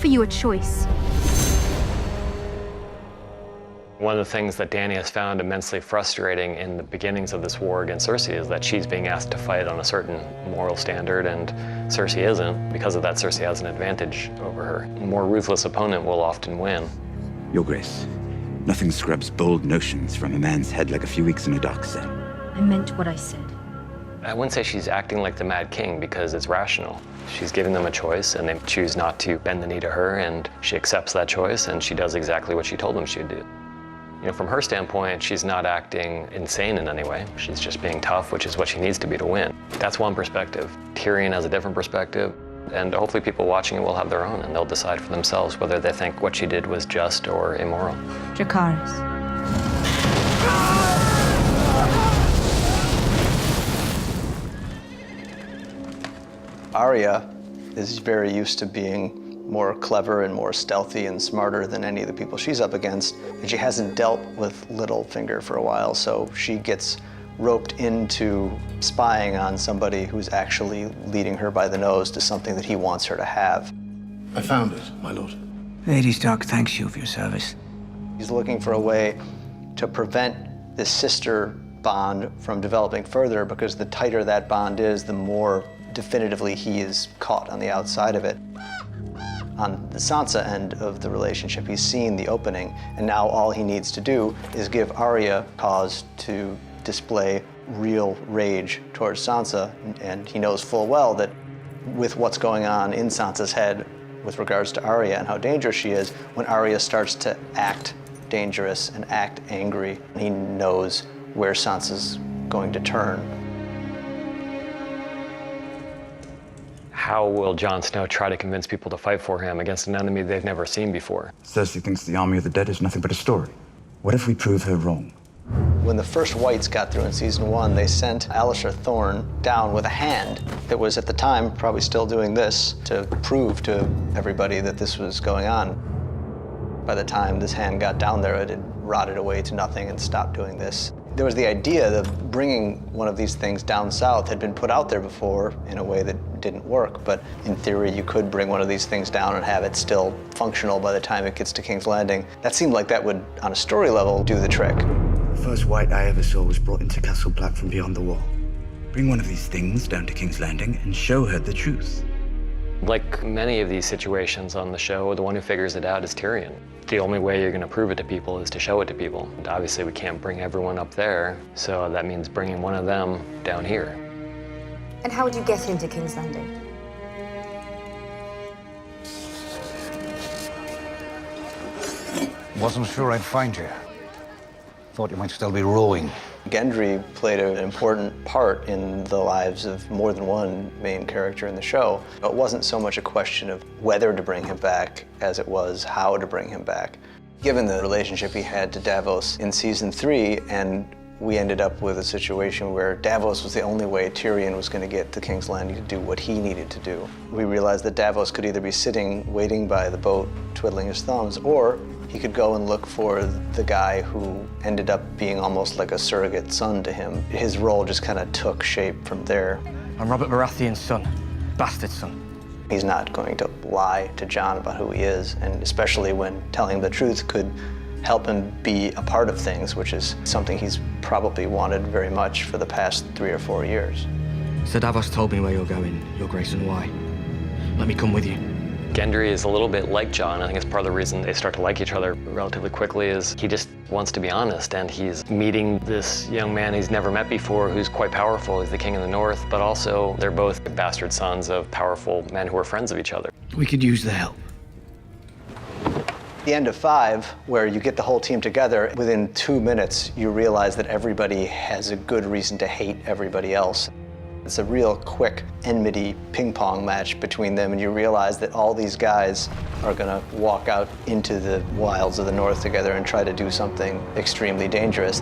you a choice. One of the things that Dany has found immensely frustrating in the beginnings of this war against Cersei is that she's being asked to fight on a certain moral standard and Cersei isn't. Because of that, Cersei has an advantage over her. A more ruthless opponent will often win. Your Grace, nothing scrubs bold notions from a man's head like a few weeks in a dock cell. I meant what I said. I wouldn't say she's acting like the Mad King because it's rational. She's giving them a choice and they choose not to bend the knee to her, and she accepts that choice and she does exactly what she told them she'd do. You know, from her standpoint, she's not acting insane in any way. She's just being tough, which is what she needs to be to win. That's one perspective. Tyrion has a different perspective, and hopefully people watching it will have their own, and they'll decide for themselves whether they think what she did was just or immoral. Dracarys. Arya is very used to being more clever and more stealthy and smarter than any of the people she's up against. And she hasn't dealt with Littlefinger for a while, so she gets roped into spying on somebody who's actually leading her by the nose to something that he wants her to have. I found it, my lord. Lady Stark thanks you for your service. He's looking for a way to prevent this sister bond from developing further, because the tighter that bond is, the more definitively he is caught on the outside of it. On the Sansa end of the relationship, he's seen the opening, and now all he needs to do is give Arya cause to display real rage towards Sansa, and he knows full well that with what's going on in Sansa's head with regards to Arya and how dangerous she is, when Arya starts to act dangerous and act angry, he knows where Sansa's going to turn. How will Jon Snow try to convince people to fight for him against an enemy they've never seen before? Cersei thinks the army of the dead is nothing but a story. What if we prove her wrong? When the first Whites got through in season 1, they sent Alliser Thorne down with a hand that was, at the time, probably still doing this to prove to everybody that this was going on. By the time this hand got down there, it had rotted away to nothing and stopped doing this. There was the idea that bringing one of these things down south had been put out there before in a way that didn't work, but in theory you could bring one of these things down and have it still functional by the time it gets to King's Landing. That seemed like that would, on a story level, do the trick. The first white I ever saw was brought into Castle Black from beyond the wall. Bring one of these things down to King's Landing and show her the truth. Like many of these situations on the show, the one who figures it out is Tyrion. The only way you're going to prove it to people is to show it to people. And obviously we can't bring everyone up there, so that means bringing one of them down here. And how would you get into King's Landing? Wasn't sure I'd find you. Thought you might still be rowing. Gendry played an important part in the lives of more than one main character in the show. It wasn't so much a question of whether to bring him back as it was how to bring him back. Given the relationship he had to Davos in season 3, and we ended up with a situation where Davos was the only way Tyrion was going to get to King's Landing to do what he needed to do. We realized that Davos could either be sitting, waiting by the boat, twiddling his thumbs, or he could go and look for the guy who ended up being almost like a surrogate son to him. His role just kind of took shape from there. I'm Robert Baratheon's son, bastard son. He's not going to lie to Jon about who he is, and especially when telling the truth could help him be a part of things, which is something he's probably wanted very much for the past 3 or 4 years. Sir Davos told me where you're going, Your Grace, and why. Let me come with you. Gendry is a little bit like Jon. I think it's part of the reason they start to like each other relatively quickly is he just wants to be honest, and he's meeting this young man he's never met before who's quite powerful. He's the king of the north, but also they're both bastard sons of powerful men who are friends of each other. We could use the help. The end of 5, where you get the whole team together, within 2 minutes you realize that everybody has a good reason to hate everybody else. It's a real quick enmity ping pong match between them, and you realize that all these guys are gonna walk out into the wilds of the north together and try to do something extremely dangerous.